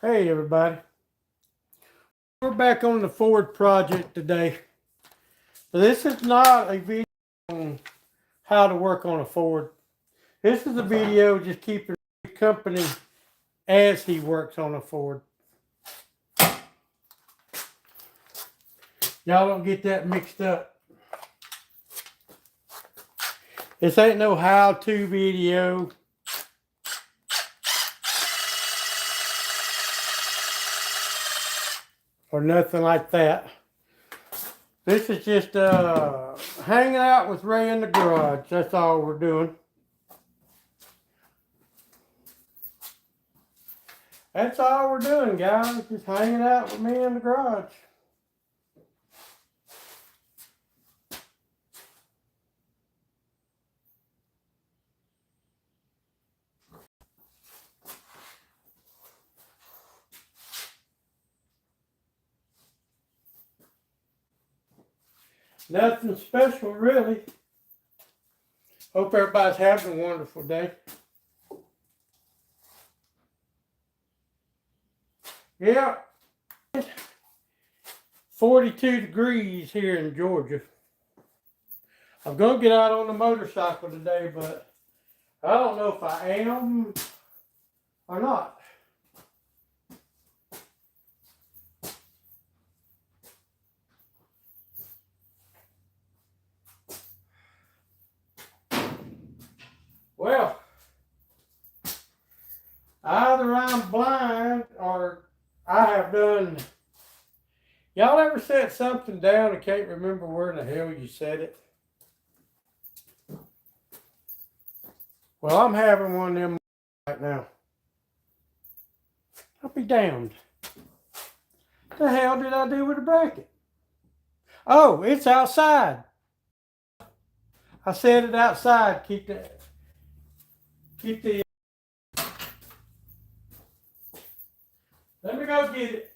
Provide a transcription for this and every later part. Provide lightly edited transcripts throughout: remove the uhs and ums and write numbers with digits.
Hey everybody, we're back on the Ford project today. This is not a video on how to work on a Ford. This is a video just keeping company as he works on a Ford. Y'all don't get that mixed up. This ain't no how-to video. Or nothing like that. This is just hanging out with Ray in the garage. That's all we're doing. That's all we're doing, guys. Just hanging out with me in the garage. Nothing special, really. Hope everybody's having a wonderful day. Yeah, 42 degrees here in Georgia. I'm going to get out on the motorcycle today, but I don't know if I am or not. Well, either I'm blind or I have done. Y'all ever said something down and can't remember where in the hell you said it? Well, I'm having one of them right now. I'll be damned. What the hell did I do with the bracket? Oh, it's outside. I said it outside. Keep the. Let me go get it.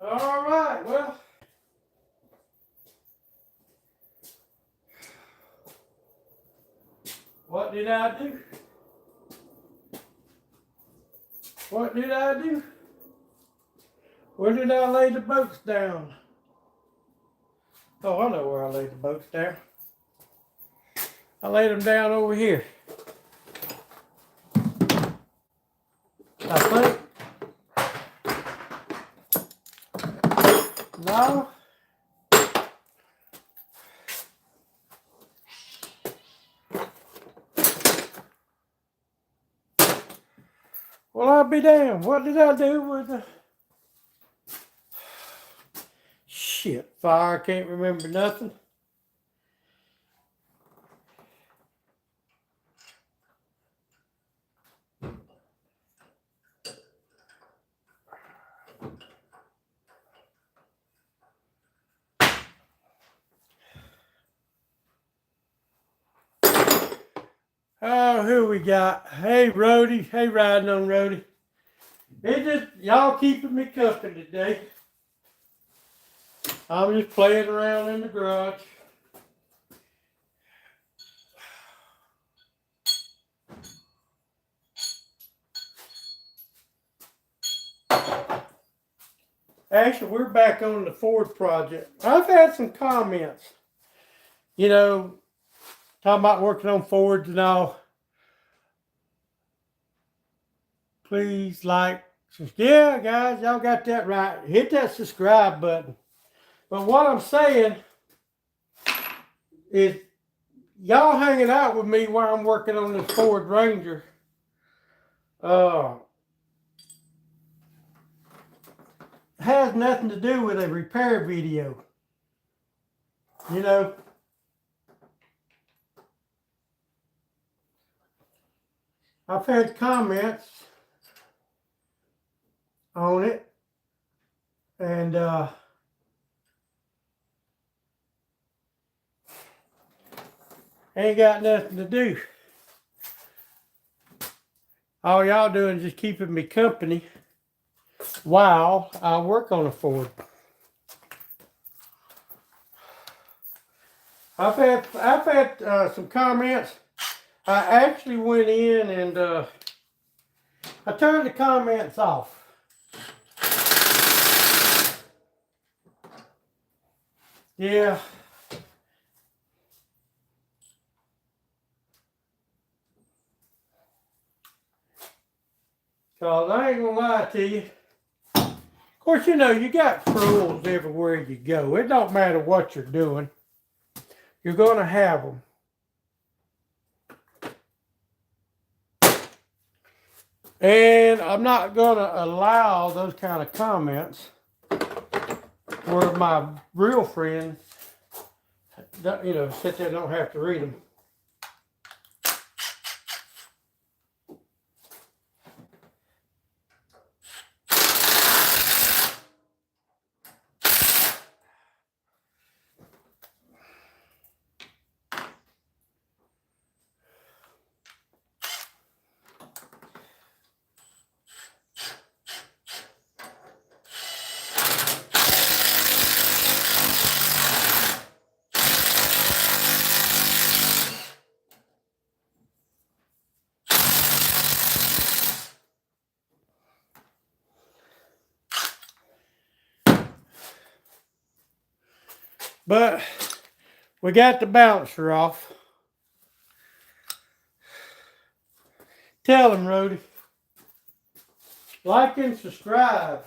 All right, well. What did I do? What did I do? Where did I lay the boats down? Oh, I know where I laid the boats down. I laid them down over here. I think. No. Well, I'll be damned. What did I do with the... Shit, fire, can't remember nothing. Oh, who we got? Hey, Rody. Hey, riding on Rody. It just, y'all keeping me company today. I'm just playing around in the garage. Actually, we're back on the Ford project. I've had some comments, you know, talking about working on Fords and all. Please like, yeah, guys, y'all got that right. Hit that subscribe button. But what I'm saying is, y'all hanging out with me while I'm working on this Ford Ranger. Has nothing to do with a repair video. You know, I've had comments on it. And ain't got nothing to do. All y'all doing is just keeping me company while I work on a Ford. I've had some comments. I actually went in and I turned the comments off. Yeah. Cause I ain't gonna lie to you. Of course, you know, you got trolls everywhere you go. It don't matter what you're doing. You're gonna have them. And I'm not gonna allow those kind of comments where my real friends, you know, sit there and don't have to read them. But we got the bouncer off. Tell them, Rody. Like and subscribe.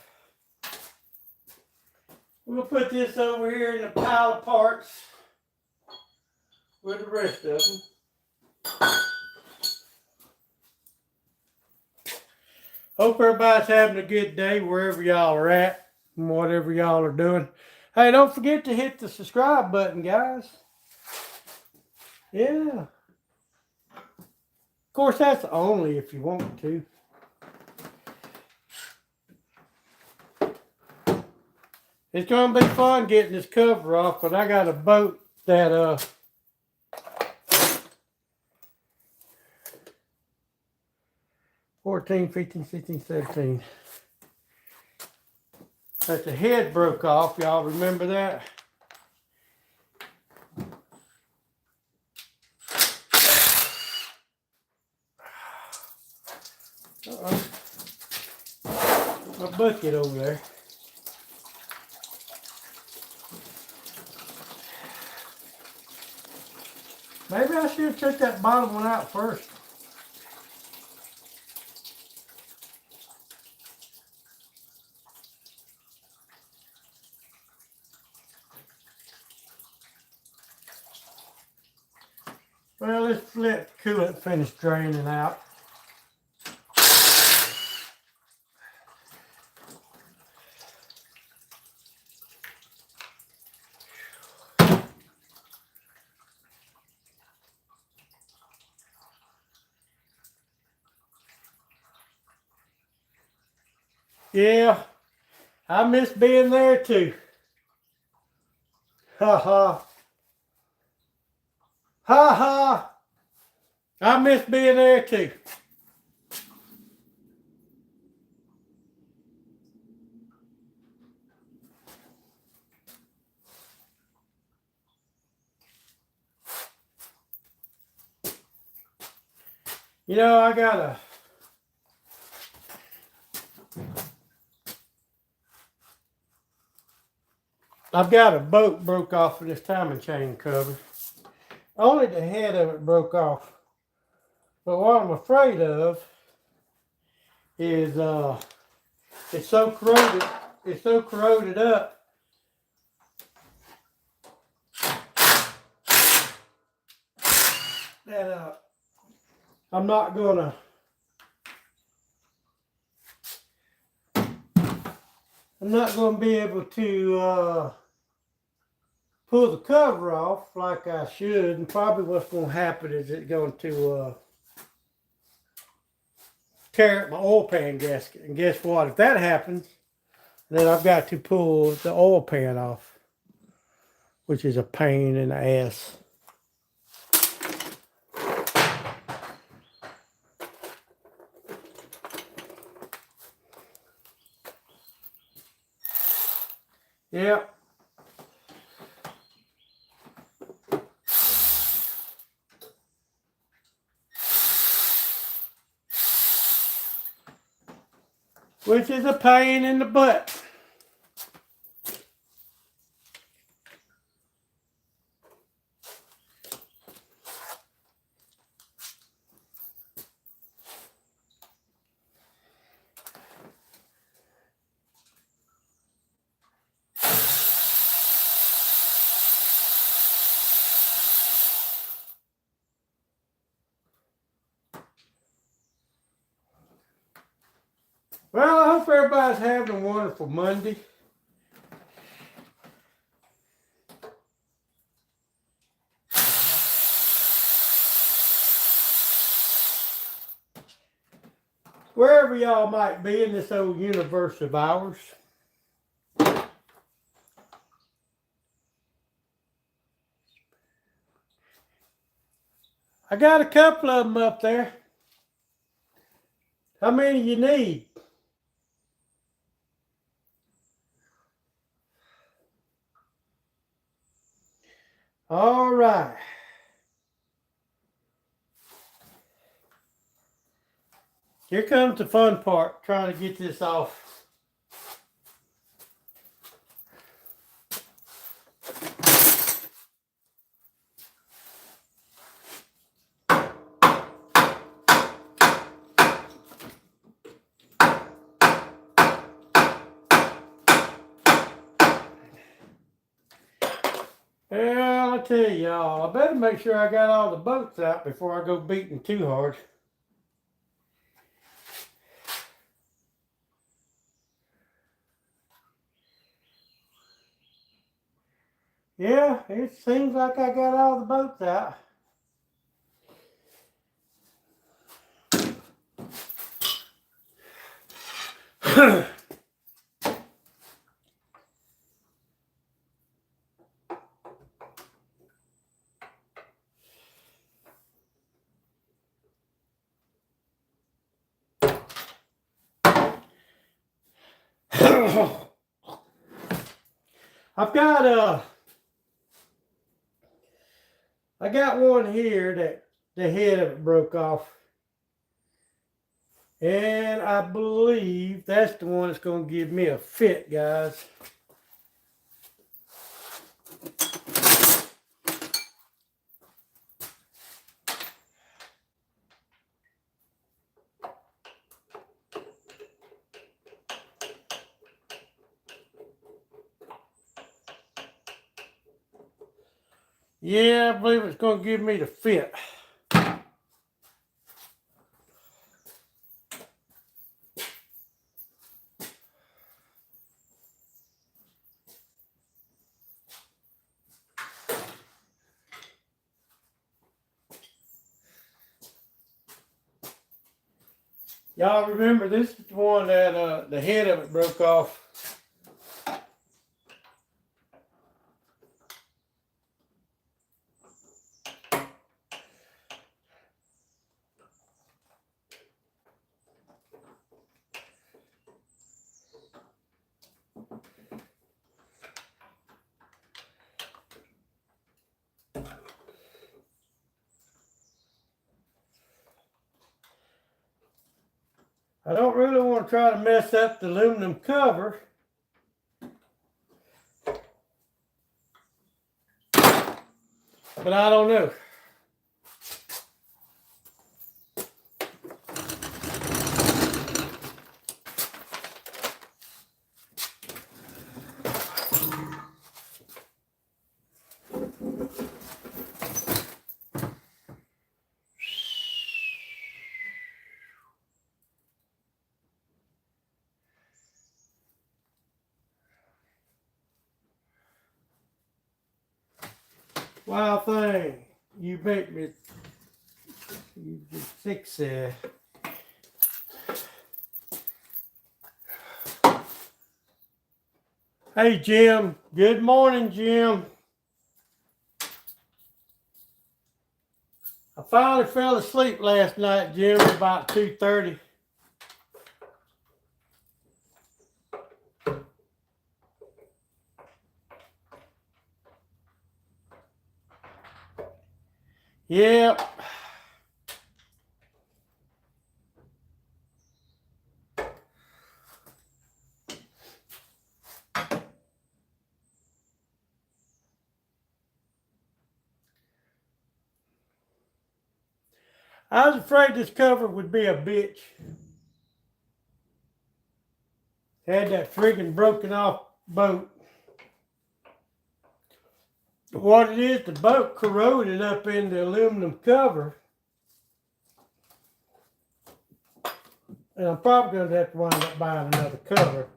We'll put this over here in a pile of parts with the rest of them. Hope everybody's having a good day wherever y'all are at and whatever y'all are doing. Hey, don't forget to hit the subscribe button, guys. Yeah. Of course, that's only if you want to. It's going to be fun getting this cover off, but I got a boat that 14, 15, 16, 17. That the head broke off. Y'all remember that? Uh-oh. My bucket over there. Maybe I should have took that bottom one out first. Well, let's let coolant finish draining out. Yeah, I miss being there too. Ha ha. Ha ha. I miss being there too. You know, I've got a bolt broke off of this timing chain cover. Only the head of it broke off. But what I'm afraid of is it's so corroded up that I'm not gonna be able to pull the cover off like I should, and probably what's going to happen is it's going to tear up my oil pan gasket. And guess what? If that happens, Then I've got to pull the oil pan off, which is a pain in the ass. Yeah. Which is a pain in the butt. Well, I hope everybody's having a wonderful Monday. Wherever y'all might be in this old universe of ours. I got a couple of them up there. How many you need? All right. Here comes the fun part, trying to get this off. Well, I tell y'all, I better make sure I got all the bolts out before I go beating too hard. Yeah, it seems like I got all the bolts out. I got one here that the head of it broke off. And I believe that's the one that's going to give me a fit, guys. Yeah, I believe it's going to give me the fit. Y'all remember, this is the one that the head of it broke off. I don't really want to try to mess up the aluminum cover. But I don't know. Wild thing, you make me fix there. Hey, Jim. Good morning, Jim. I finally fell asleep last night, Jim, about 2:30. Yep. I was afraid this cover would be a bitch. Had that friggin' broken off boat. What it is, the boat corroded up in the aluminum cover. And I'm probably going to have to wind up buying another cover.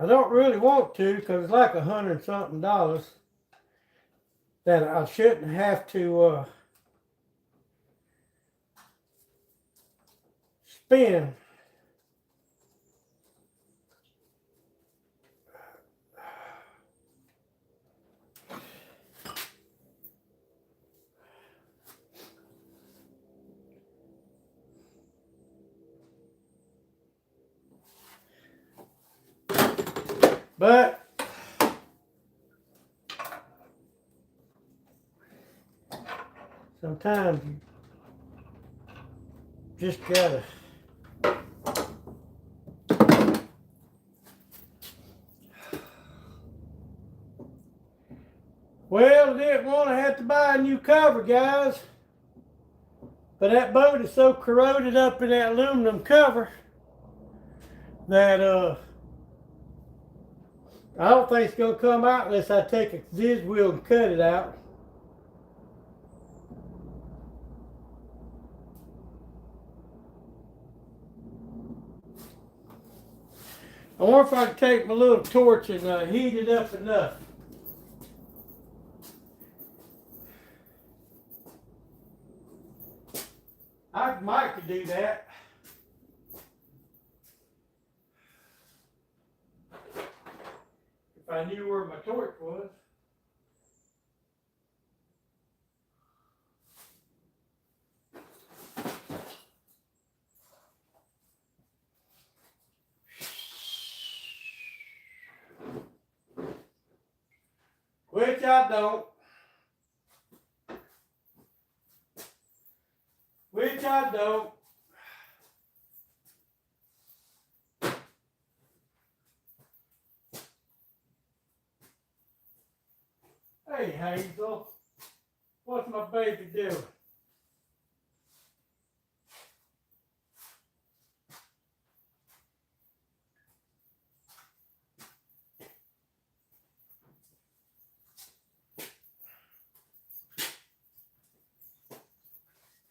I don't really want to because it's like $100 something that I shouldn't have to spend. But sometimes you just gotta. Well, I didn't want to have to buy a new cover, guys. But that boat is so corroded up in that aluminum cover that I don't think it's going to come out unless I take a ziz wheel and cut it out. I wonder if I can take my little torch and heat it up enough. I might could do that. If I knew where my torch was. Which I don't. Which I don't. Hey, Hazel. What's my baby doing?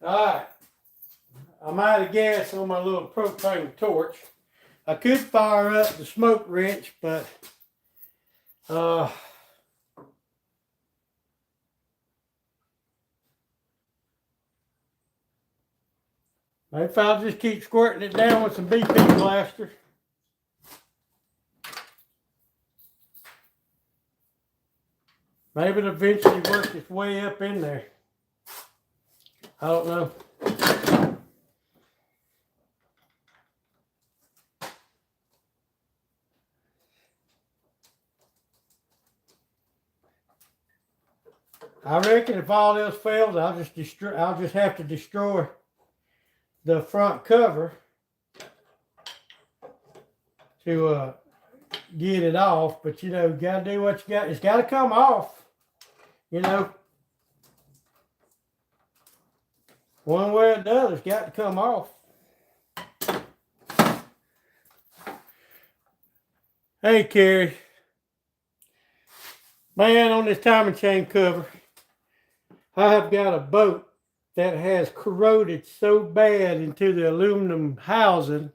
Alright. I'm out of gas on my little propane torch. I could fire up the smoke wrench, but maybe if I'll just keep squirting it down with some BP plaster. Maybe it'll eventually work its way up in there. I don't know. I reckon if all else fails, I'll just have to destroy the front cover to get it off. But you know, you gotta do what you got. It's gotta come off. You know, one way or the other, it's got to come off. Hey, Carrie. Man, on this timing chain cover, I have got a boat that has corroded so bad into the aluminum housing.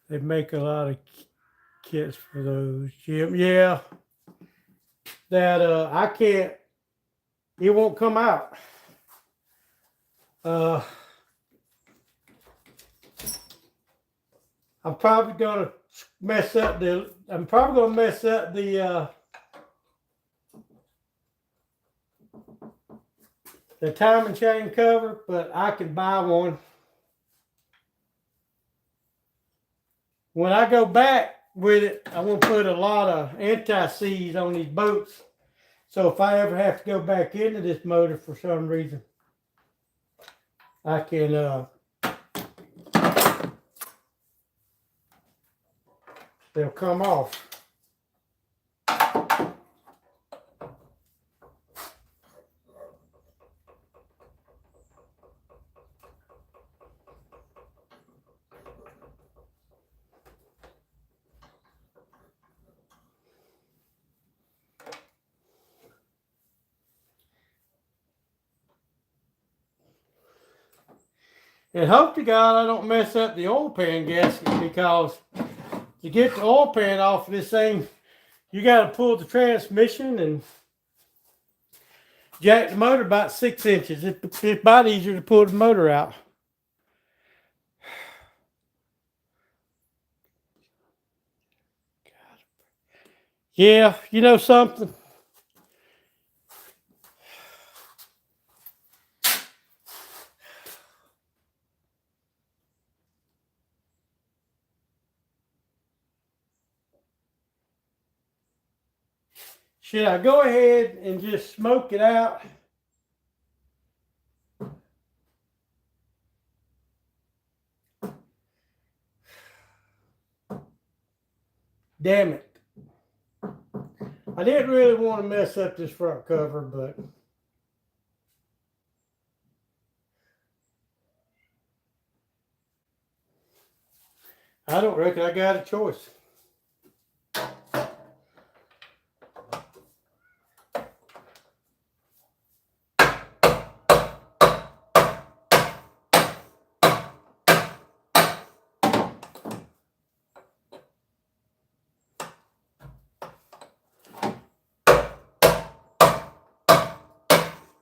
They make a lot of kits for those, Jim. Yeah, that I can't. It won't come out. I'm probably gonna mess up the. I'm probably gonna mess up the timing chain cover, but I can buy one. When I go back with it, I'm gonna put a lot of anti-seize on these boats. So if I ever have to go back into this motor for some reason, I can they'll come off. And hope to God I don't mess up the oil pan gasket, because to get the oil pan off of this thing, you got to pull the transmission and jack the motor about 6 inches. It's about easier to pull the motor out. Yeah, you know something? Should I go ahead and just smoke it out? Damn it. I didn't really want to mess up this front cover, but I don't reckon I got a choice.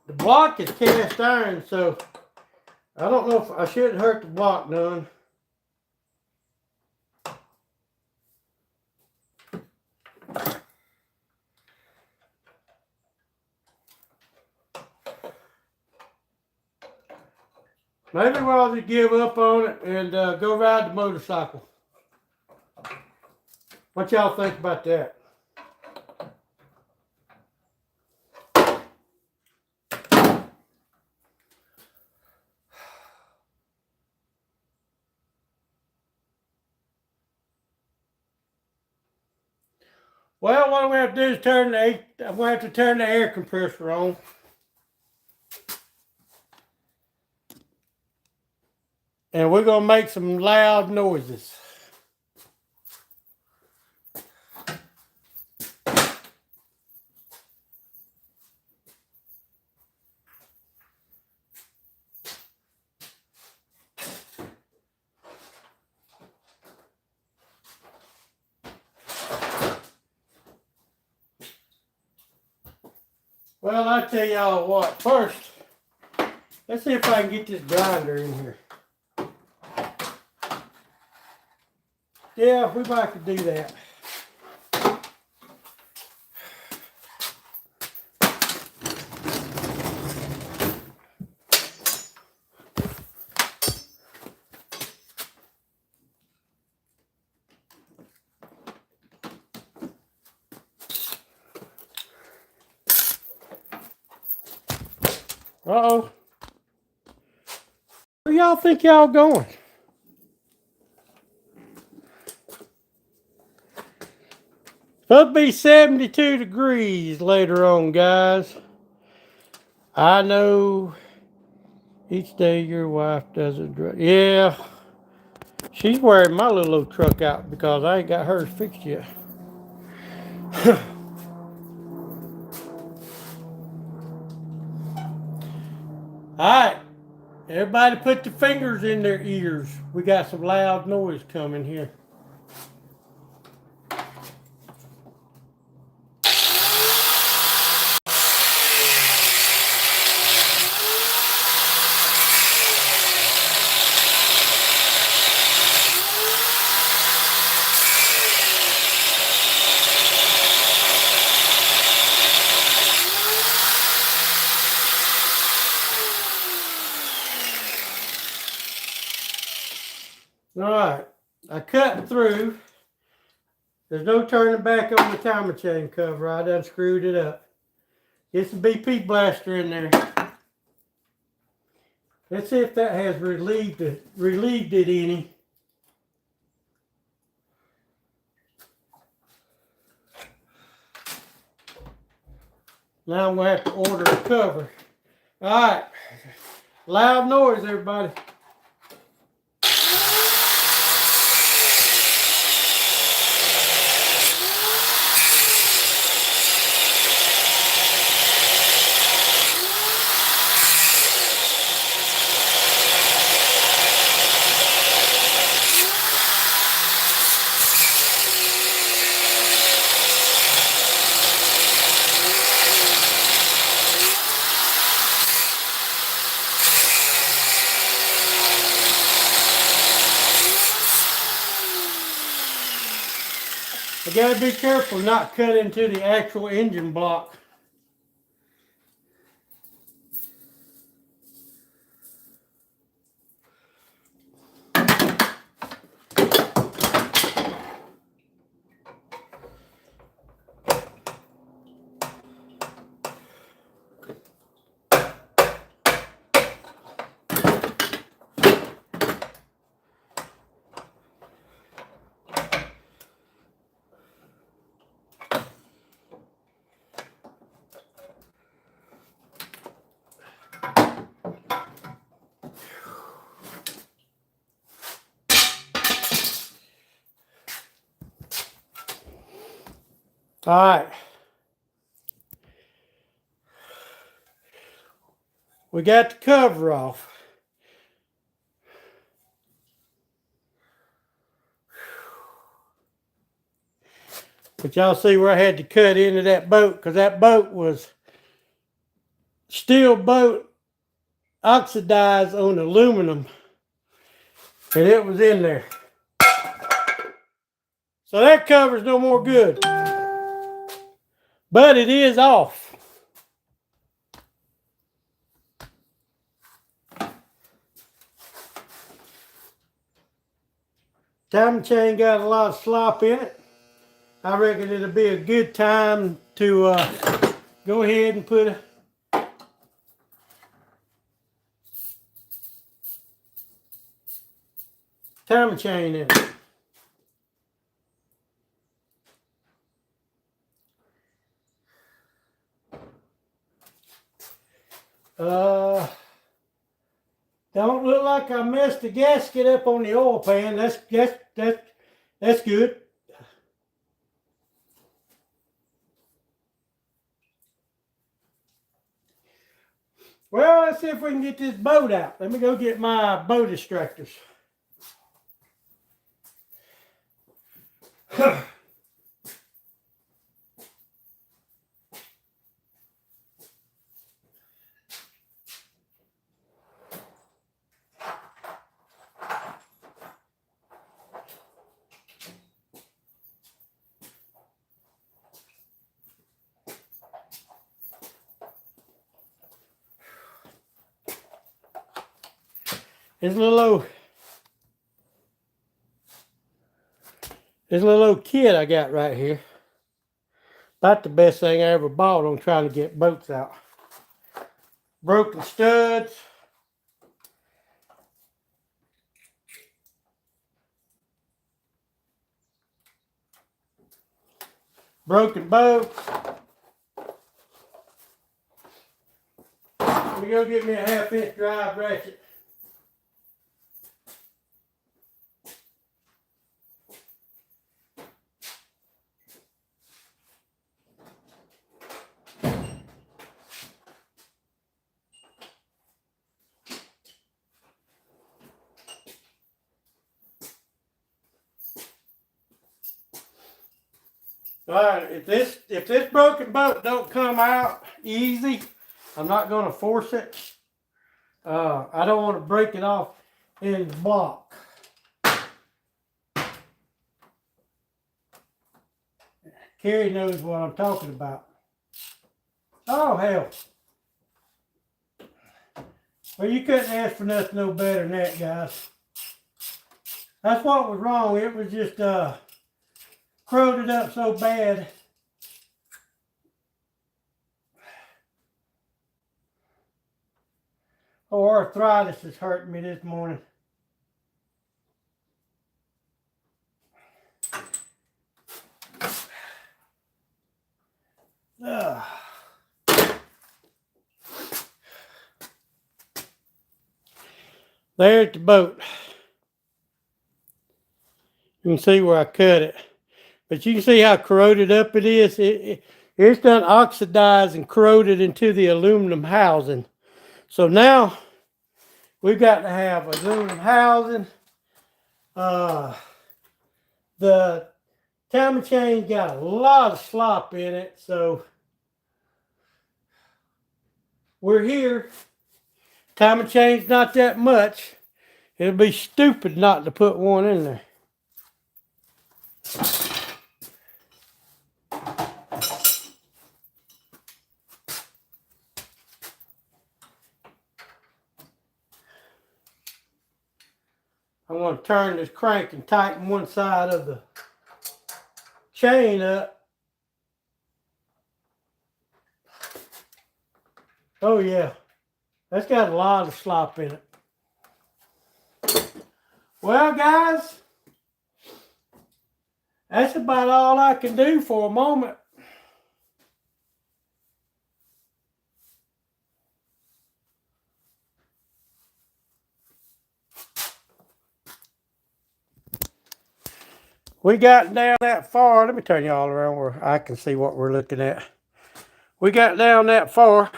The block is cast iron, so I don't know if I shouldn't hurt the block none. Maybe we'll just give up on it and go ride the motorcycle. What y'all think about that? Well, what I'm going to have to do is I'm going to have to turn the air compressor on. And we're going to make some loud noises. Well, I tell y'all what, first, let's see if I can get this grinder in here. Yeah, we might could do that. Uh-oh. Where y'all think y'all going? Supposed to be 72 degrees later on, guys. I know each day your wife doesn't drive. Yeah, she's wearing my little old truck out because I ain't got hers fixed yet. Alright, everybody put your fingers in their ears. We got some loud noise coming here. Alright, I cut through. There's no turning back on the timer chain cover. I done screwed it up. Get some BP blaster in there. Let's see if that has relieved it any. Now I'm going to have to order a cover. Alright, loud noise everybody. I gotta be careful not cut into the actual engine block. All right. We got the cover off. But y'all see where I had to cut into that boat, because that boat was steel boat oxidized on aluminum. And it was in there. So that cover's no more good. But it is off. Timing chain got a lot of slop in it. I reckon it'll be a good time to go ahead and put a timing chain in it. Don't look like I messed the gasket up on the oil pan. That's good. Well, let's see if we can get this boat out. Let me go get my boat extractors. This little old kit I got right here. About the best thing I ever bought on trying to get boats out. Broken studs. Broken bolts. Let me go get me a 1/2-inch drive ratchet. All right, if this broken boat don't come out easy, I'm not going to force it. I don't want to break it off in the block. Carrie knows what I'm talking about. Oh, hell. Well, you couldn't ask for nothing no better than that, guys. That's what was wrong. It was just corroded up so bad. Oh, arthritis is hurting me this morning. There's the boat. You can see where I cut it. But you can see how corroded up it is. It's done oxidized and corroded into the aluminum housing. So now we've got to have aluminum housing. The timing chain got a lot of slop in it, so we're here. Timing chain's not that much. It'll be stupid not to put one in there. I'm going to turn this crank and tighten one side of the chain up. Oh yeah, that's got a lot of slop in it. Well, guys, that's about all I can do for a moment. We got down that far. Let me turn you all around where I can see what we're looking at. We got down that far.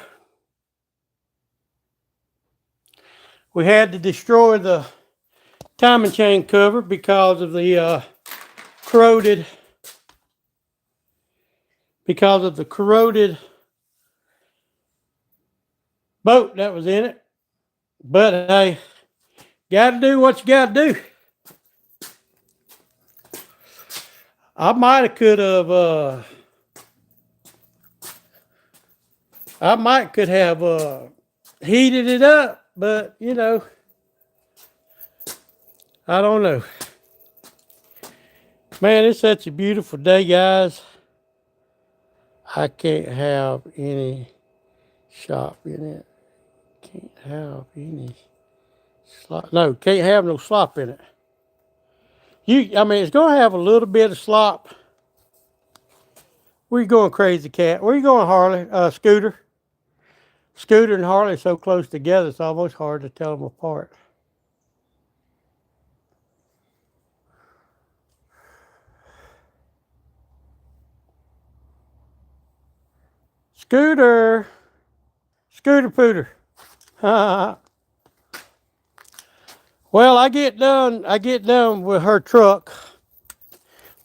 We had to destroy the timing chain cover because of the corroded boat that was in it. But hey, gotta do what you gotta do. I might could have heated it up, but you know, I don't know. Man, it's such a beautiful day, guys. I can't have any shop in it. Can't have any slop. No, can't have no slop in it. I mean, it's gonna have a little bit of slop. Where you going, Crazy Cat? Where you going, Harley? Scooter? Scooter and Harley are so close together, it's almost hard to tell them apart. Scooter. Scooter Pooter. Well, I get done with her truck.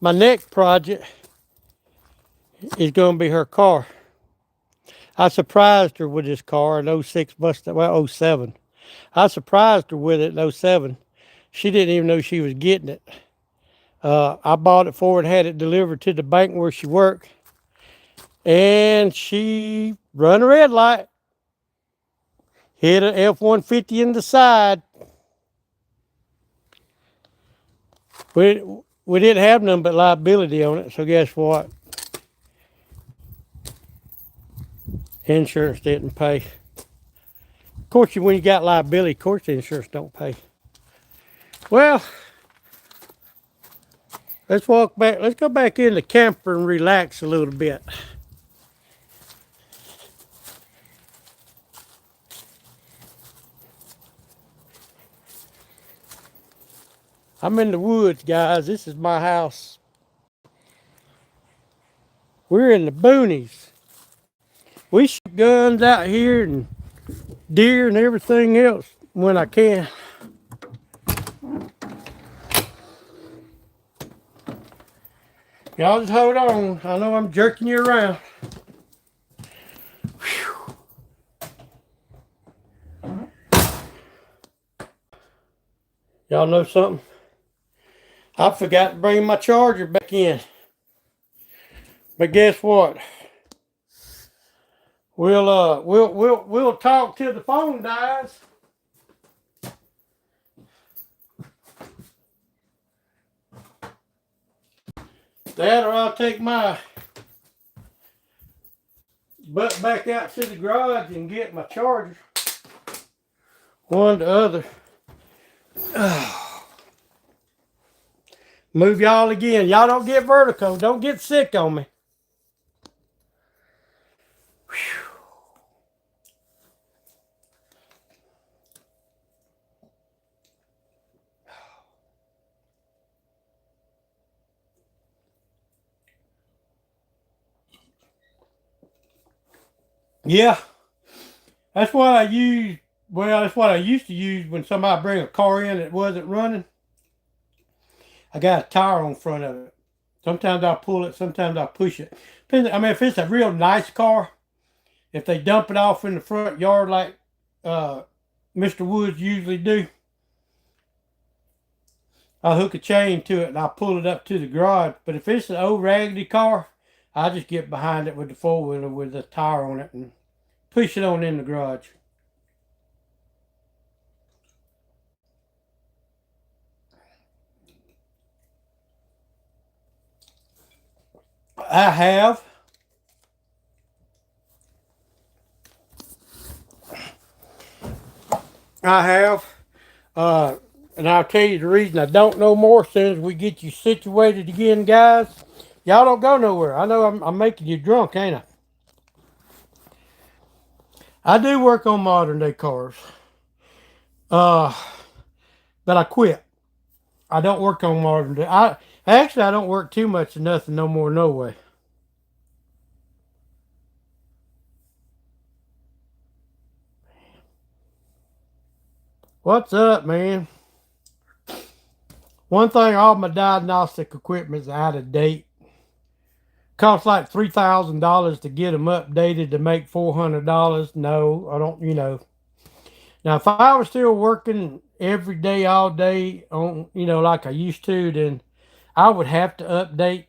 My next project is going to be her car. I surprised her with this car, an 06 Mustang, well, 07. I surprised her with it in 07. She didn't even know she was getting it. I bought it for her and had it delivered to the bank where she worked. And she run a red light. Hit an F-150 in the side. We didn't have none but liability on it, so guess what? Insurance didn't pay. Of course, when you got liability, of course the insurance don't pay. Well, let's walk back. Let's go back in the camper and relax a little bit. I'm in the woods, guys. This is my house. We're in the boonies. We shoot guns out here and deer and everything else when I can. Y'all just hold on. I know I'm jerking you around. Y'all know something? I forgot to bring my charger back in. But guess what? We'll talk till the phone dies. That or I'll take my butt back out to the garage and get my charger. One to the other. Move y'all again. Y'all don't get vertigo. Don't get sick on me. Whew. Yeah, that's what I use. Well, that's what I used to use when somebody bring a car in that wasn't running. I got a tire on front of it. Sometimes I pull it, sometimes I push it. I mean, if it's a real nice car, if they dump it off in the front yard like Mr. Woods usually do, I hook a chain to it and I pull it up to the garage. But if it's an old raggedy car, I just get behind it with the four-wheeler with the tire on it and push it on in the garage. I have. I have. And I'll tell you the reason I don't know more as soon as we get you situated again, guys. Y'all don't go nowhere. I know I'm making you drunk, ain't I? I do work on modern day cars. Uh, but I quit. I don't work on modern day. I don't work too much of nothing no more, no way. What's up, man? One thing, all my diagnostic equipment's out of date. Costs like $3,000 to get them updated to make $400. No, I don't. Now, if I was still working every day, all day on, like I used to, then I would have to update.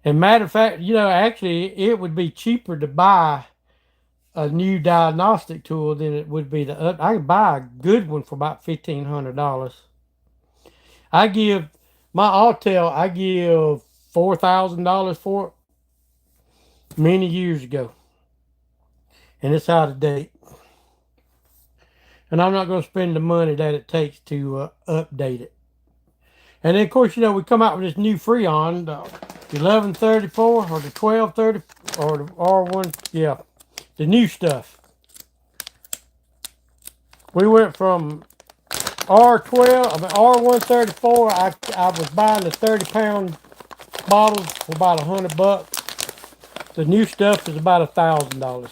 And matter of fact, actually, it would be cheaper to buy a new diagnostic tool than it would be to up. I can buy a good one for about $1,500. I give my Autel, I give $4,000 for it many years ago, and it's out of date. And I'm not going to spend the money that it takes to update it. And then, of course, we come out with this new Freon, the 1134 or the 1230 or the R1. Yeah, the new stuff. We went from R134. I was buying the 30-pound bottles for about $100. The new stuff is about $1,000.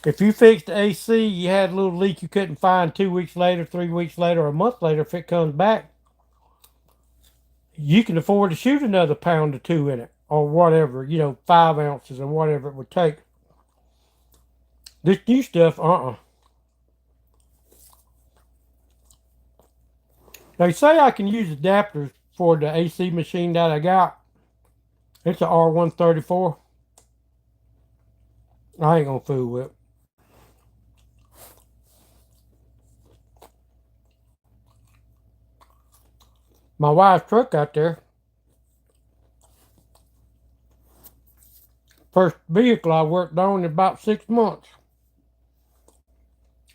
If you fixed the AC, you had a little leak you couldn't find 2 weeks later, 3 weeks later, or a month later, if it comes back, you can afford to shoot another pound or two in it, or whatever, 5 ounces or whatever it would take. This new stuff, They say I can use adapters for the AC machine that I got. It's a R134. I ain't gonna fool with it. My wife's truck out there, first vehicle I worked on in about 6 months.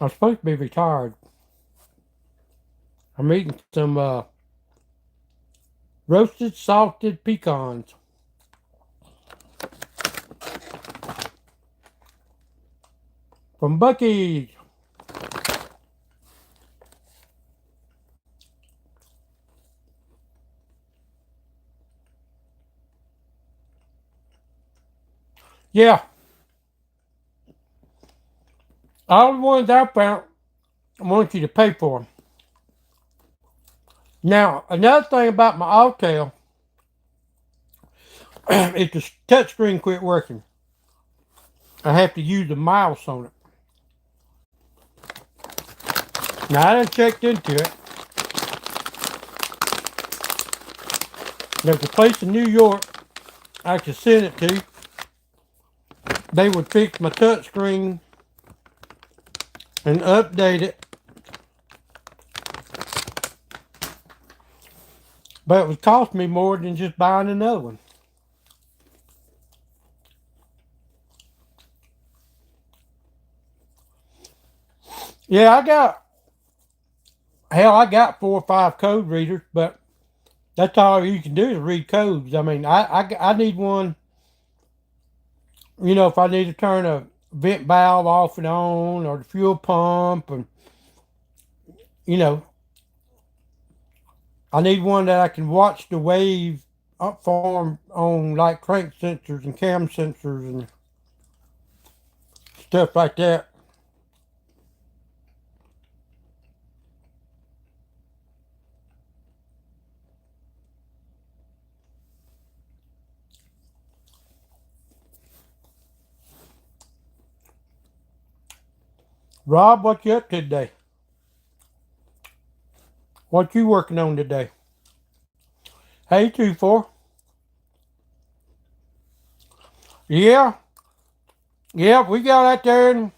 I'm supposed to be retired. I'm eating some roasted salted pecans. From Buc-ee's. Yeah. All the ones I found, I want you to pay for them. Now, another thing about my Autel is the touchscreen quit working. I have to use the mouse on it. Now, I done checked into it. There's a place in New York I could send it to. They would fix my touchscreen and update it. But it would cost me more than just buying another one. Yeah, I got 4 or 5 code readers, but that's all you can do is read codes. I mean, I need one, if I need to turn a vent valve off and on or the fuel pump, and, I need one that I can watch the wave form on, like crank sensors and cam sensors and stuff like that. Rob, what you up to today? What you working on today? Hey, 2-4. Yeah, yeah, we got out there and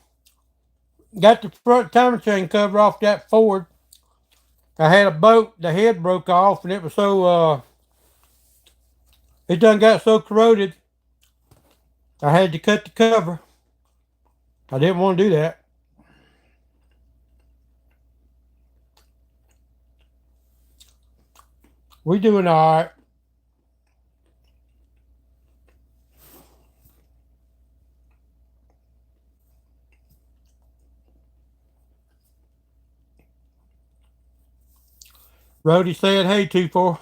got the front timing chain cover off that Ford. I had a boat, the head broke off, and it was so, it done got so corroded, I had to cut the cover. I didn't want to do that. We doing all right. Rhodey said, hey, 2-4.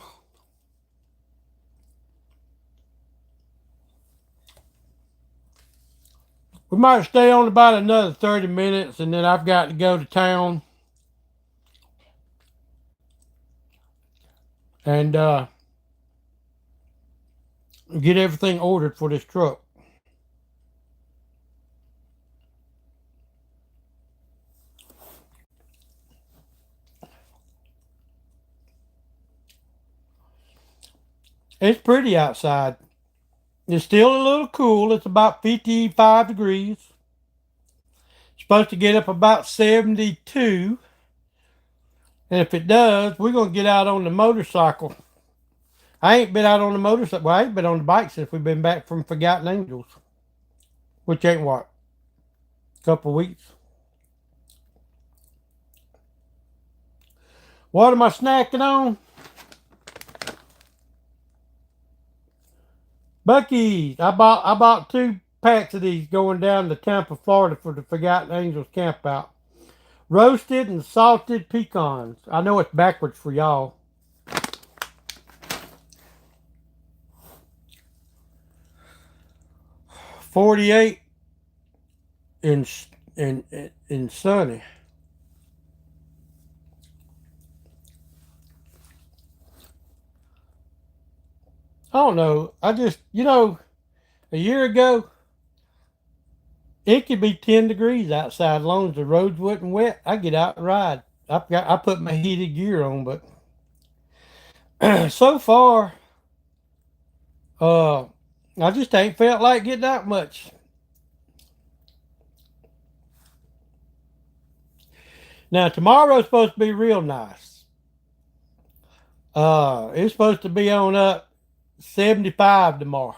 We might stay on about another 30 minutes, and then I've got to go to town and get everything ordered for this truck. It's pretty outside. It's still a little cool. It's about 55 degrees. It's supposed to get up about 72. And if it does, we're going to get out on the motorcycle. I ain't been out on the motorcycle. Well, I ain't been on the bike since we've been back from Forgotten Angels. Which ain't what? A couple weeks. What am I snacking on? Buc-ee's. I bought 2 packs of these going down to Tampa, Florida for the Forgotten Angels camp out. Roasted and salted pecans. I know it's backwards for y'all. $48 in sunny. I don't know. I just, a year ago, it could be 10 degrees outside as long as the roads wasn't wet. I get out and ride. I put my heated gear on, but so far, I just ain't felt like getting out much. Now tomorrow's supposed to be real nice. It's supposed to be on up 75 tomorrow.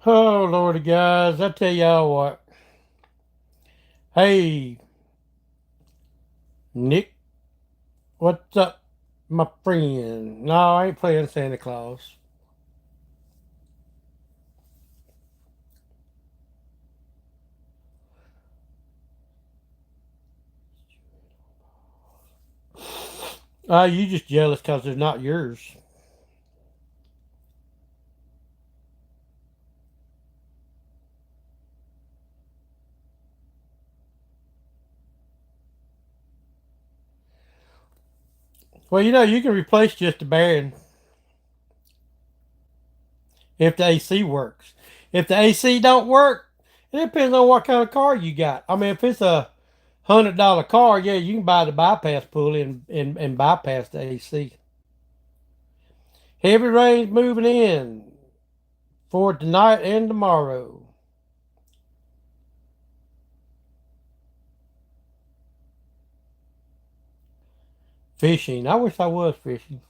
Oh Lordy, guys, I tell y'all what. Hey, Nick, what's up, my friend? No, I ain't playing Santa Claus. You just jealous because it's not yours. Well, you know, you can replace just the bearing if the AC works. If the AC don't work, it depends on what kind of car you got. I mean, if it's a $100 car, yeah, you can buy the bypass pulley and bypass the AC. Heavy rains moving in for tonight and tomorrow. Fishing. I wish I was fishing.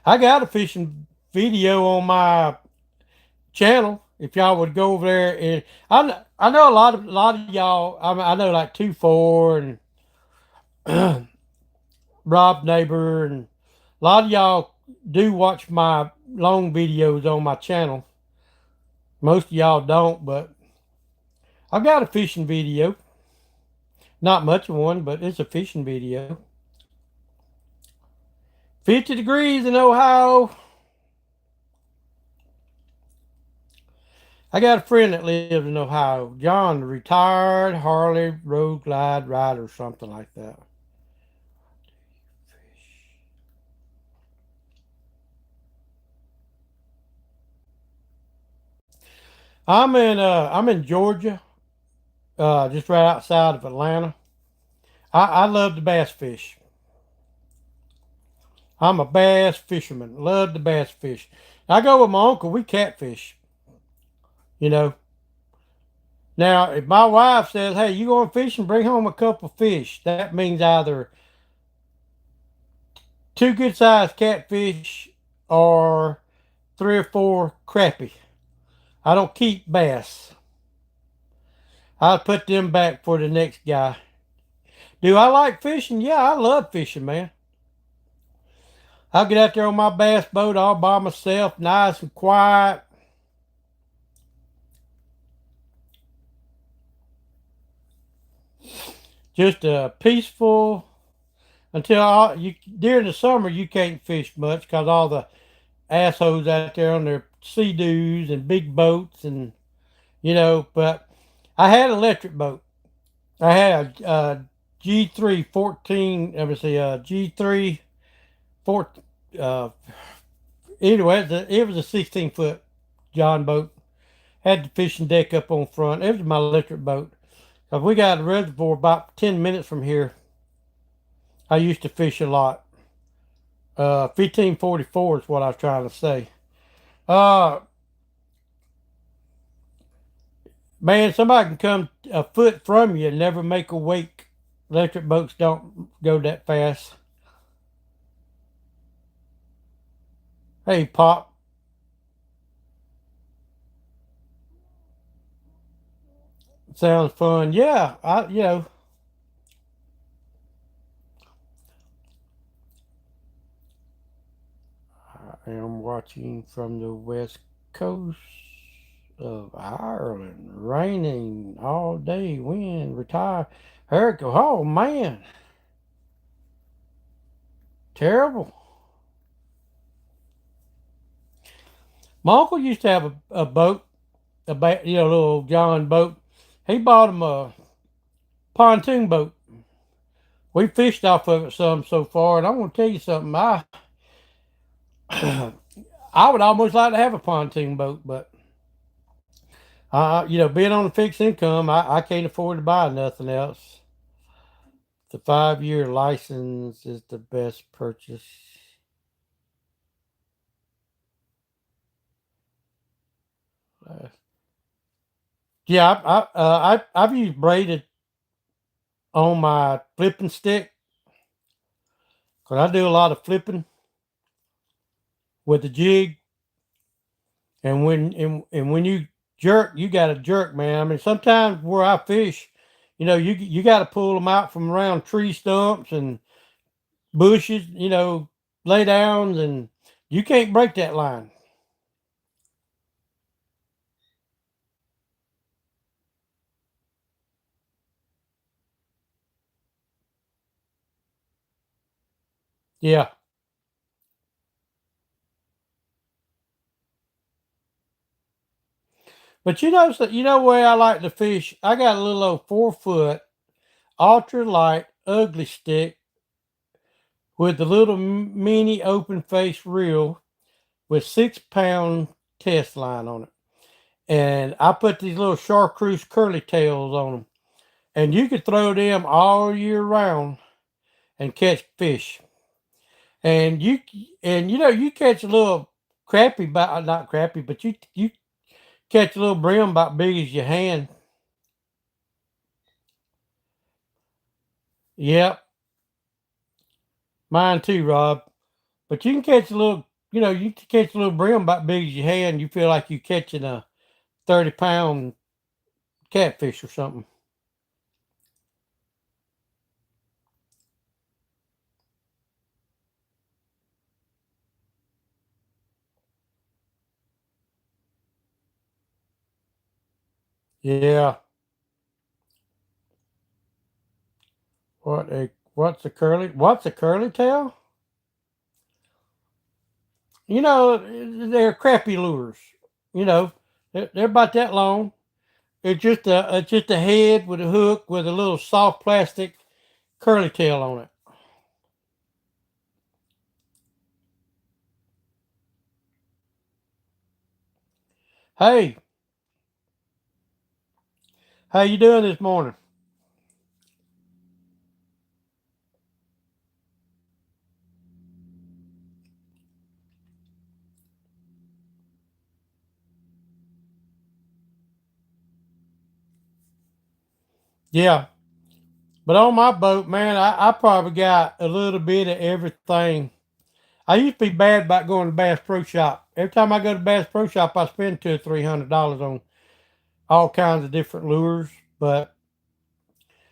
I got a fishing video on my channel. If y'all would go over there, and I know a lot of y'all. I know like 2-4 and Rob Neighbor, and a lot of y'all do watch my long videos on my channel. Most of y'all don't, but I've got a fishing video. Not much of one, but it's a fishing video. 50 degrees in Ohio. I got a friend that lives in Ohio. John, retired Harley road glide rider, something like that. I'm in Georgia, just right outside of Atlanta. I love to bass fish. I'm a bass fisherman. Love to bass fish. I go with my uncle. We catfish. You know. Now, if my wife says, "Hey, you going fishing? Bring home a couple of fish," that means either two good sized catfish or 3 or 4 crappie. I don't keep bass. I'll put them back for the next guy. Do I like fishing? Yeah, I love fishing, man. I'll get out there on my bass boat all by myself, nice and quiet. Just peaceful until during the summer you can't fish much because all the assholes out there on their sea-doos and big boats and but I had an electric boat. I had a G3 14, let me see, G3 4, uh, anyway, it was a 16-foot John boat. Had the fishing deck up on front. It was my electric boat. Cause we got a reservoir about 10 minutes from here. I used to fish a lot. 1544 is what I was trying to say. Uh, Man, somebody can come a foot from you and never make a wake. Electric boats don't go that fast. Hey, Pop. Sounds fun. Yeah, I am watching from the west coast of Ireland. Raining all day. Wind, retire. Hurricane. Oh, man. Terrible. My uncle used to have a boat, little John boat. He bought him a pontoon boat. We fished off of it some so far, and I'm going to tell you something. I would almost like to have a pontoon boat, but being on a fixed income, I can't afford to buy nothing else. The 5-year license is the best purchase. Yeah, I've used braided on my flipping stick because I do a lot of flipping with the jig, and when you jerk, you got to jerk, man. I mean, sometimes where I fish, you got to pull them out from around tree stumps and bushes, lay downs, and you can't break that line. Yeah. But where I like to fish, I got a little old 4 foot ultra light ugly stick with the little mini open face reel with 6 pound test line on it. And I put these little chartreuse curly tails on them. And you could throw them all year round and catch fish. And you catch a little crappie, not crappie, but you catch a little brim about big as your hand. Yep, mine too, Rob. But you can catch a little, you can catch a little brim about big as your hand. You feel like you're catching a 30-pound catfish or something. Yeah. What's a curly tail? They're crappie lures. You know, they're about that long. It's just a head with a hook with a little soft plastic curly tail on it. Hey, how you doing this morning? Yeah, but on my boat, man, I probably got a little bit of everything. I used to be bad about going to Bass Pro Shop. Every time I go to Bass Pro Shop, I spend $200 or $300 on all kinds of different lures. But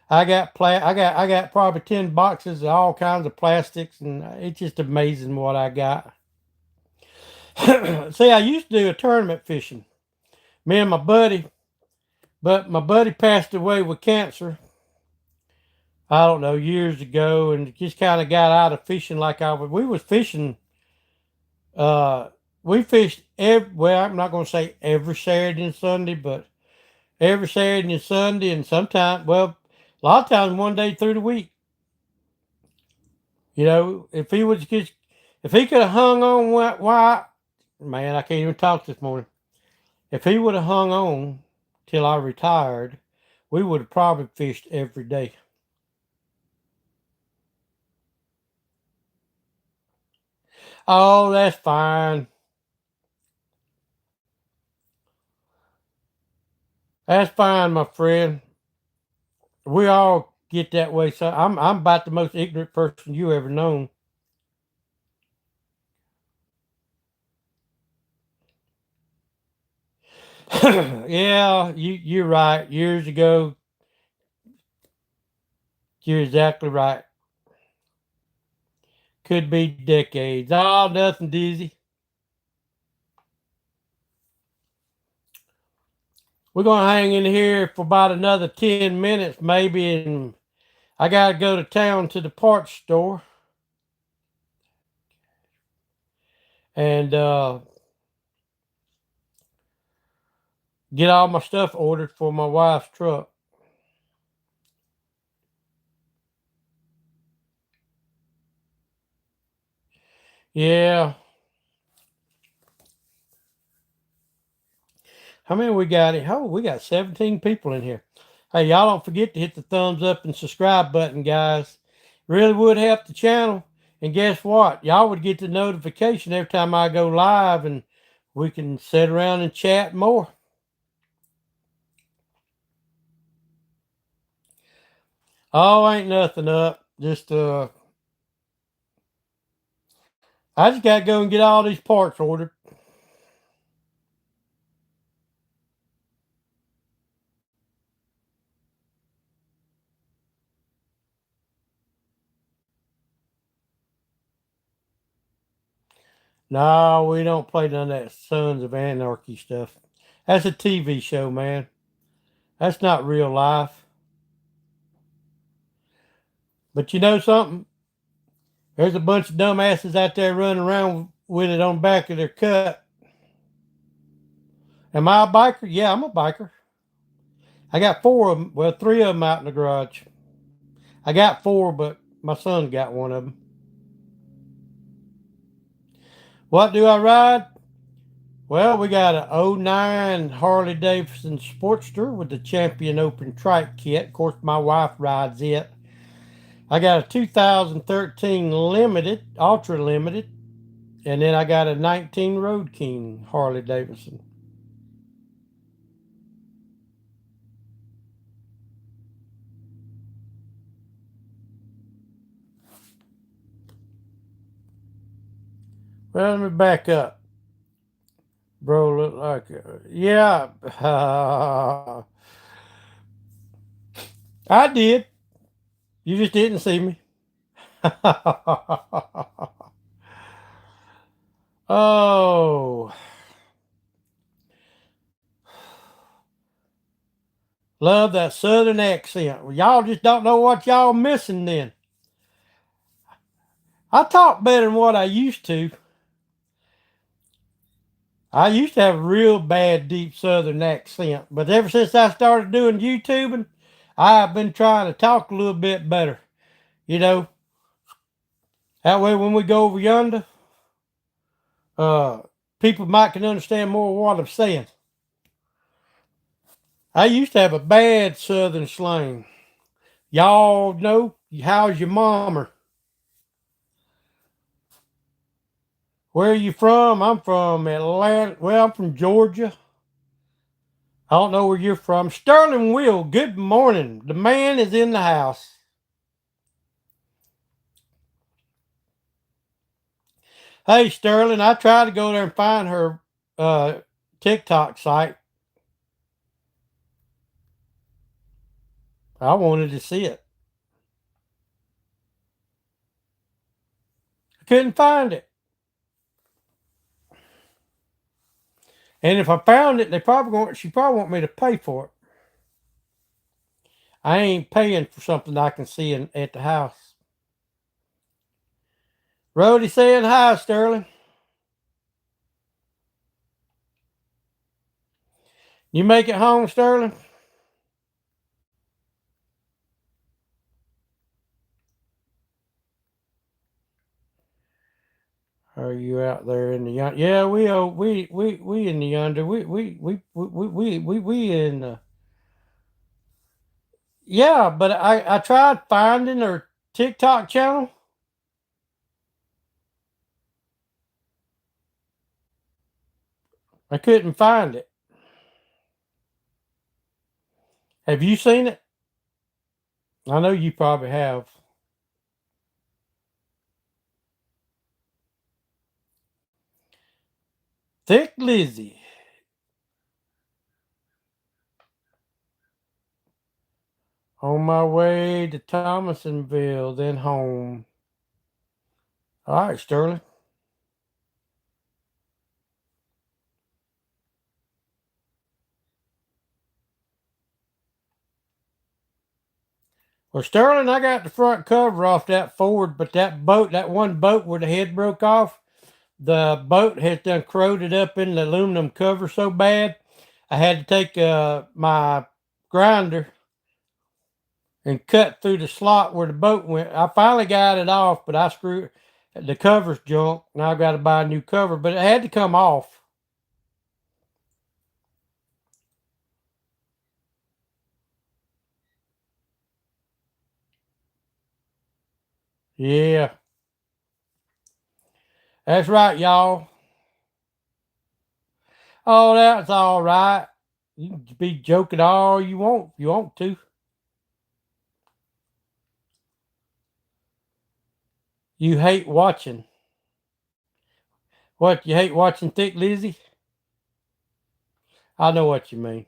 I got probably 10 boxes of all kinds of plastics, and it's just amazing what I got. See, I used to do a tournament fishing. Me and my buddy, but my buddy passed away with cancer. I don't know, years ago, and just kind of got out of fishing like I was. We was fishing. Uh, we fished every. Well, I'm not going to say every Saturday and Sunday, but every Saturday and Sunday, and sometimes, well, a lot of times one day through the week. If he could have hung on, why, man, I can't even talk this morning. If he would have hung on till I retired, we would have probably fished every day. Oh, that's fine. That's fine, my friend. We all get that way. So I'm about the most ignorant person you ever known. Yeah, you're right. Years ago, you're exactly right. Could be decades. Oh, nothing dizzy. We're gonna hang in here for about another 10 minutes, maybe, and I gotta go to town to the parts store and get all my stuff ordered for my wife's truck. Yeah. How many we got? Oh, we got 17 people in here. Hey, y'all don't forget to hit the thumbs up and subscribe button, guys. Really would help the channel. And guess what? Y'all would get the notification every time I go live, and we can sit around and chat more. Oh, ain't nothing up. Just I just gotta go and get all these parts ordered. No, we don't play none of that Sons of Anarchy stuff. That's a TV show, man. That's not real life. But you know something? There's a bunch of dumbasses out there running around with it on the back of their cut. Am I a biker? Yeah, I'm a biker. I got four of them. Well, three of them out in the garage. I got 4, but my son got one of them. What do I ride? Well, we got a '09 Harley Davidson Sportster with the Champion Open trike kit. Of course, my wife rides it. I got a 2013 Limited, Ultra Limited, and then I got a 19 Road King Harley Davidson. Well, let me back up. Bro, look like, yeah, I did. You just didn't see me. Oh, love that southern accent. Well, y'all just don't know what y'all missing then. I talk better than what I used to. I used to have a real bad deep southern accent, but ever since I started doing YouTubing, I've been trying to talk a little bit better. You know, that way when we go over yonder, uh, people might can understand more of what I'm saying. I used to have a bad southern slang. Y'all know, how's your mommer? Where are you from? I'm from Atlanta. Well, I'm from Georgia. I don't know where you're from. Sterling Will, good morning. The man is in the house. Hey, Sterling, I tried to go there and find her uh, TikTok site. I wanted to see it. I couldn't find it. And if I found it, she probably want me to pay for it. I ain't paying for something I can see at the house. Rhodey saying hi, Sterling. You make it home, Sterling? Are you out there in the yonder? Yeah, we in the yonder. We in the. Yeah, but I tried finding her TikTok channel. I couldn't find it. Have you seen it? I know you probably have. Thick Lizzie. On my way to Thomasonville, then home. All right, Sterling. Well, Sterling, I got the front cover off that Ford, but that one boat where the head broke off, the boat has done corroded up in the aluminum cover so bad, I had to take my grinder and cut through the slot where the boat went. I finally got it off, but I screwed the cover's junk. Now I got to buy a new cover, but it had to come off. Yeah, that's right, y'all. Oh, that's all right. You can be joking all you want if you want to. You hate watching. What, you hate watching Thick Lizzie? I know what you mean.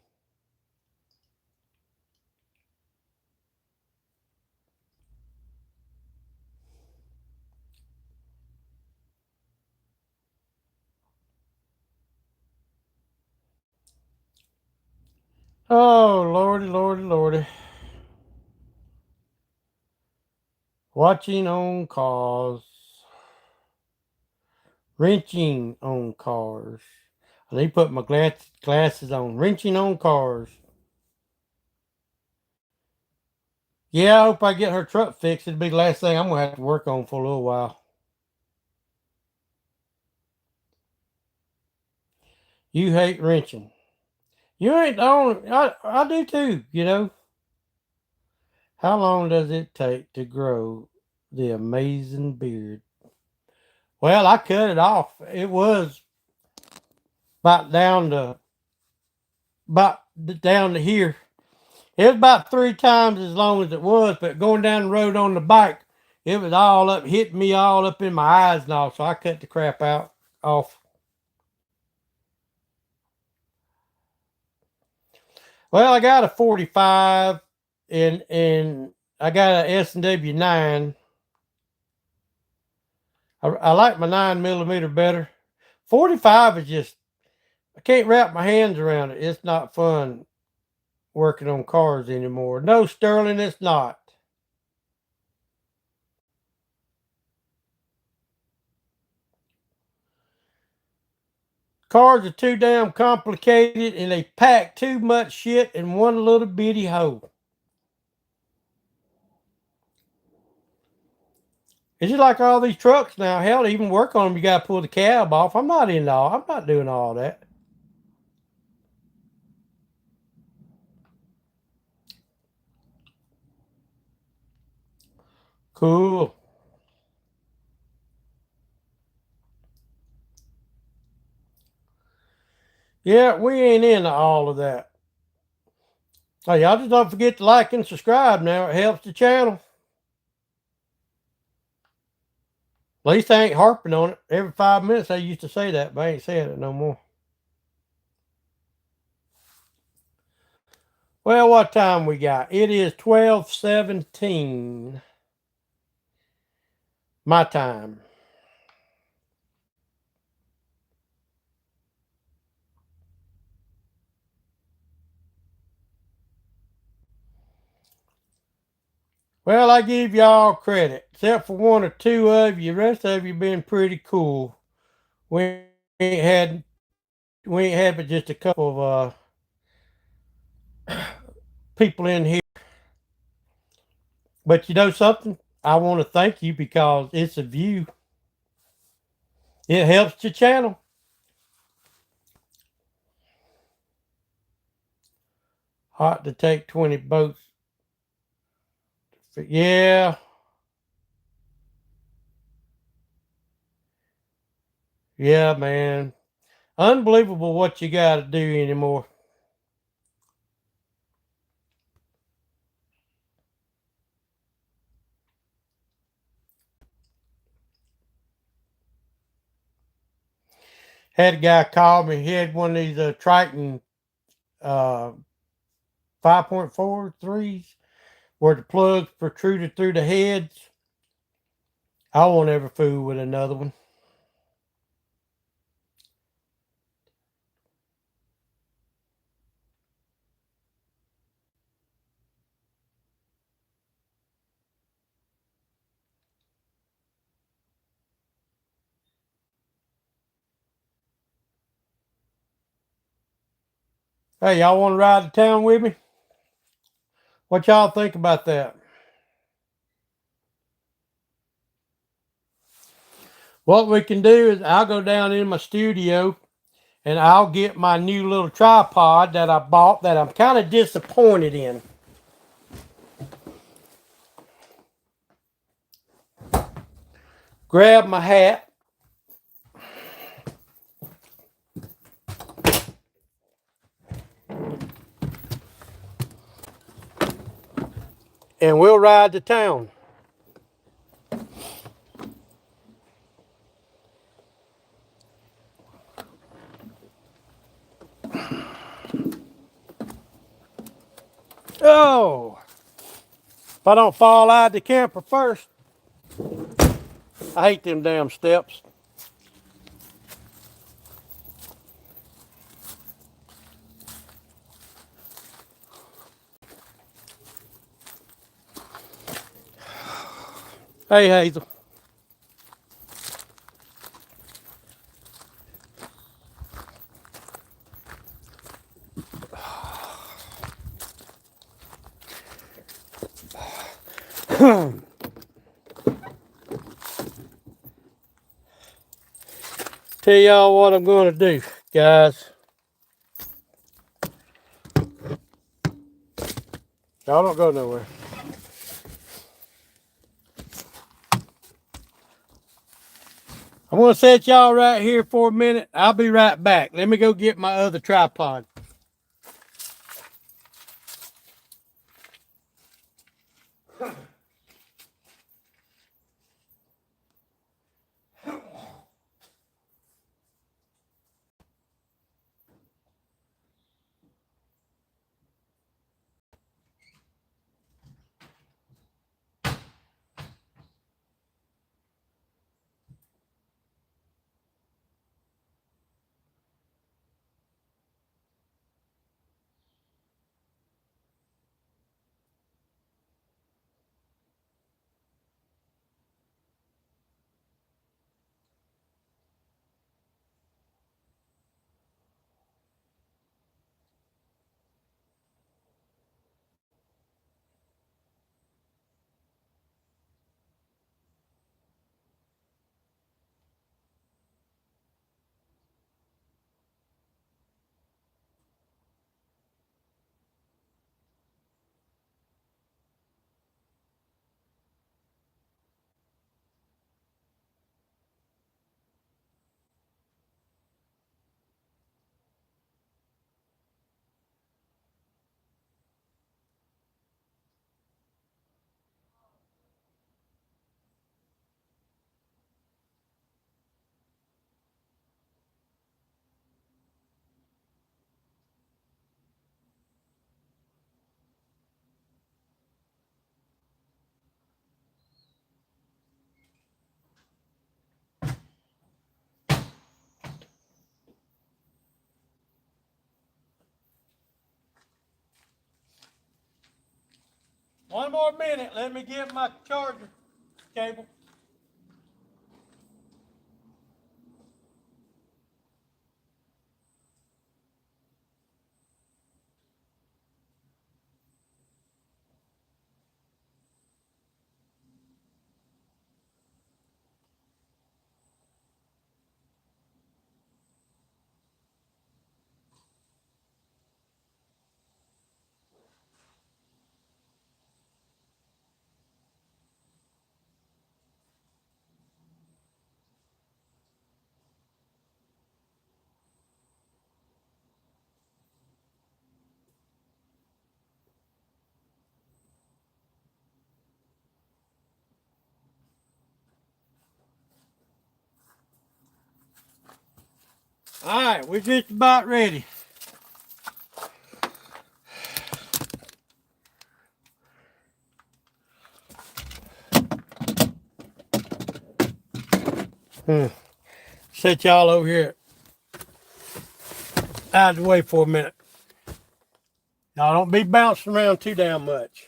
Oh, lordy, lordy, lordy. Watching on cars. Wrenching on cars. I need to put my glasses on. Wrenching on cars. Yeah, I hope I get her truck fixed. It'll be the last thing I'm gonna have to work on for a little while. You hate wrenching. You ain't the only. I do too. You know. How long does it take to grow the amazing beard? Well, I cut it off. It was about down to here. It was about 3 times as long as it was, but going down the road on the bike, it was all up, hitting me all up in my eyes and all. So I cut the crap out off. Well, I got a 45, and I got a S&W 9. I like my 9 millimeter better. 45 is just, I can't wrap my hands around it. It's not fun working on cars anymore. No, Sterling, it's not. Cars are too damn complicated and they pack too much shit in one little bitty hole. It's just like all these trucks now. Hell, to even work on them, you got to pull the cab off. I'm not doing all that. Cool. Yeah, we ain't into all of that. Oh, y'all just don't forget to like and subscribe now. It helps the channel. At least I ain't harping on it. Every 5 minutes I used to say that, but I ain't saying it no more. Well, what time we got? It is 12:17. My time. Well, I give y'all credit, except for one or two of you. The rest of you been pretty cool. We ain't had but just a couple of people in here. But you know something? I want to thank you because it's a view. It helps the channel. Hot to take 20 boats. Yeah. Yeah, man. Unbelievable what you got to do anymore. Had a guy call me. He had one of these Triton 5.43s where the plugs protruded through the heads. I won't ever fool with another one. Hey, y'all want to ride to town with me? What y'all think about that? What we can do is I'll go down in my studio and I'll get my new little tripod that I bought that I'm kind of disappointed in. Grab my hat. And we'll ride to town. Oh, if I don't fall out of the camper first. I hate them damn steps. Hey, Hazel. Tell y'all what I'm going to do, guys. Y'all don't go nowhere. I'm going to set y'all right here for a minute. I'll be right back. Let me go get my other tripod. One more minute. Let me get my charger cable. All right, we're just about ready. Set y'all over here out of the way for a minute. Y'all don't be bouncing around too damn much.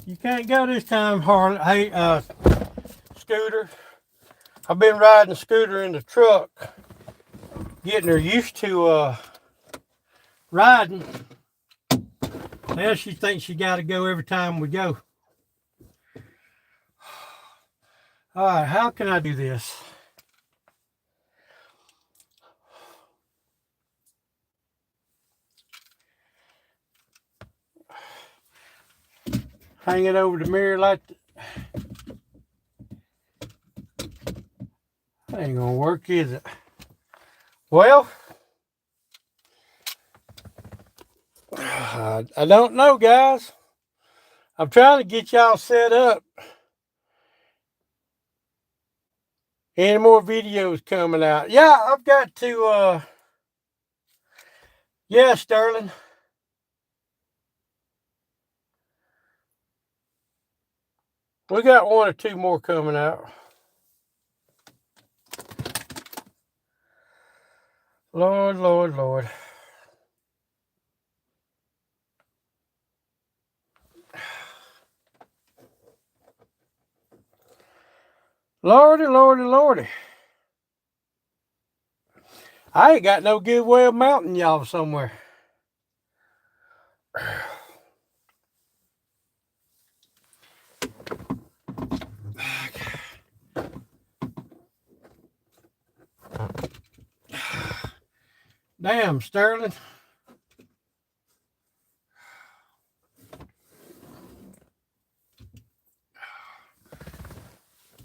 You can't go this time, Harley. Hey, Scooter. I've been riding Scooter in the truck, getting her used to riding. Now she thinks she got to go every time we go. All right, how can I do this? Hang it over the mirror like that. That ain't gonna work, is it? Well, I don't know, guys. I'm trying to get y'all set up. Any more videos coming out? Yeah, I've got to, yeah, Sterling. We got one or two more coming out. Lord, Lord, Lord. Lordy, lordy, lordy. I ain't got no good way of mounting y'all somewhere. Damn, Sterling.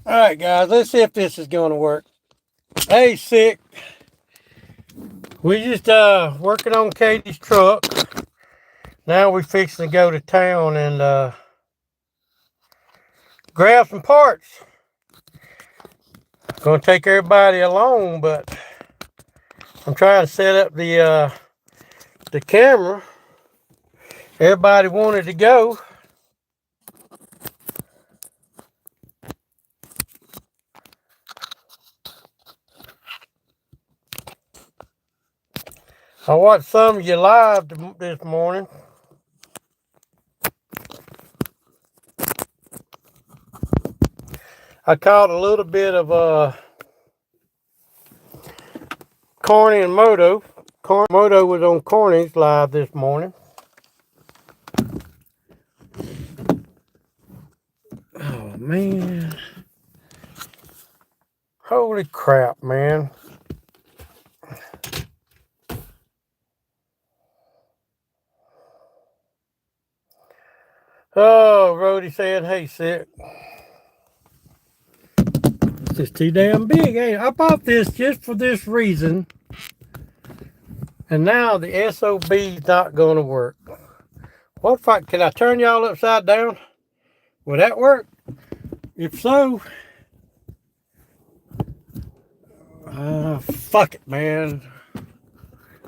All right, guys, let's see if this is going to work. Hey, Sick. We just working on Katie's truck. Now we fixing to go to town and grab some parts. Gonna take everybody along, but I'm trying to set up the camera. Everybody wanted to go. I watched some of you live this morning. I caught a little bit of Corny and Moto. Moto was on Corny's live this morning. Oh, man. Holy crap, man. Oh, Rhodey said, hey, Sick. It's just too damn big, ain't it? I bought this just for this reason. And now the SOB's not going to work. What if can I turn y'all upside down? Will that work? If so, fuck it, man.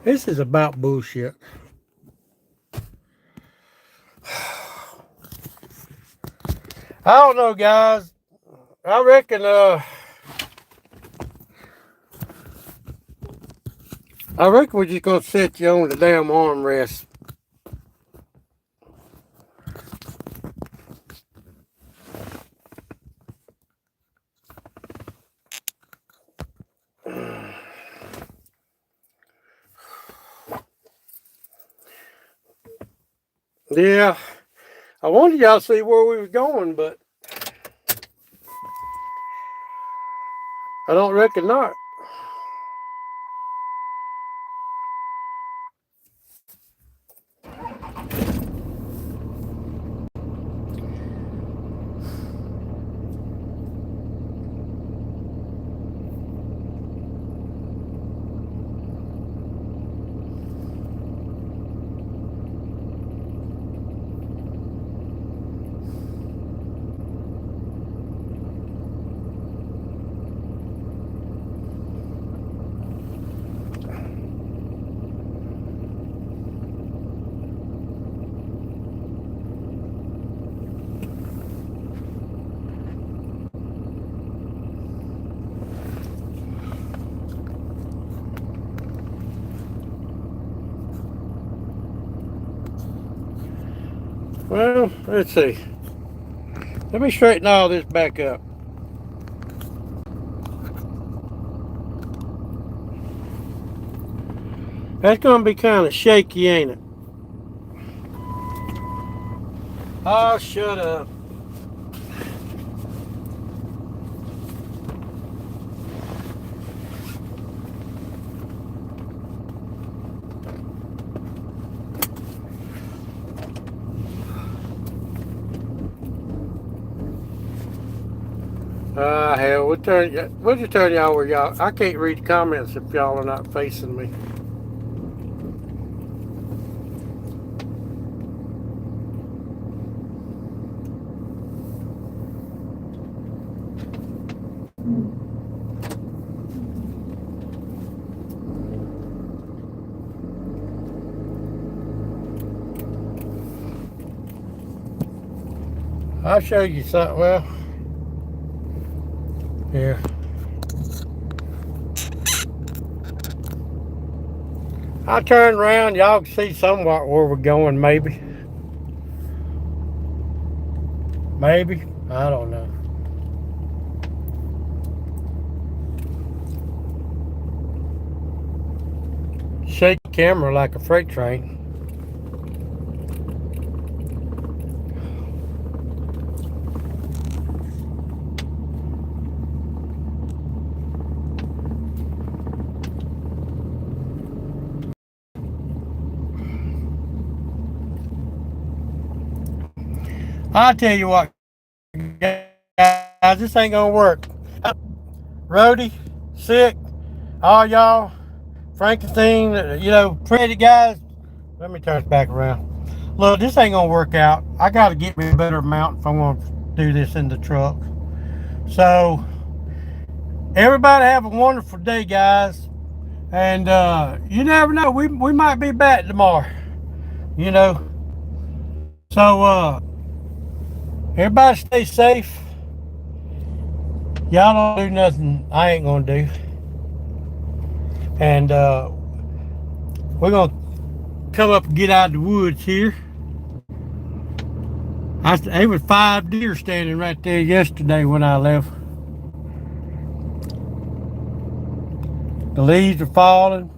This is about bullshit. I don't know, guys. I reckon we're just gonna set you on the damn armrest. Yeah, I wanted y'all to see where we was going, but I don't reckon not. Well, let's see. Let me straighten all this back up. That's gonna be kind of shaky, ain't it? Oh, shut up. Hell, we'll just turn y'all where y'all. I can't read the comments if y'all are not facing me. I'll show you something. Well, here. I'll turn around. Y'all can see somewhat where we're going, maybe. Maybe. I don't know. shaky camera like a freight train. I'll tell you what, guys, this ain't gonna work. Rody, Sick, all y'all, Frankenstein, you know, pretty guys. Let me turn this back around. Look, this ain't gonna work out. I gotta get me a better mount if I'm gonna do this in the truck. So, everybody have a wonderful day, guys. And you never know, we might be back tomorrow, you know. So, everybody stay safe. Y'all don't do nothing I ain't gonna do. And we're gonna come up and get out of the woods here. There was 5 deer standing right there yesterday when I left. The leaves are falling.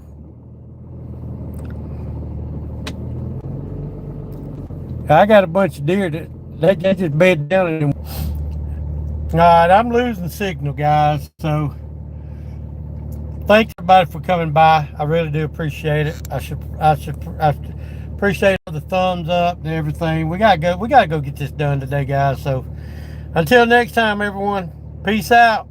I got a bunch of deer that they just bed down in them. All right, I'm losing signal, guys. So thanks everybody for coming by. I really do appreciate it. I appreciate all the thumbs up and everything. We gotta go get this done today, guys. So until next time, everyone, peace out.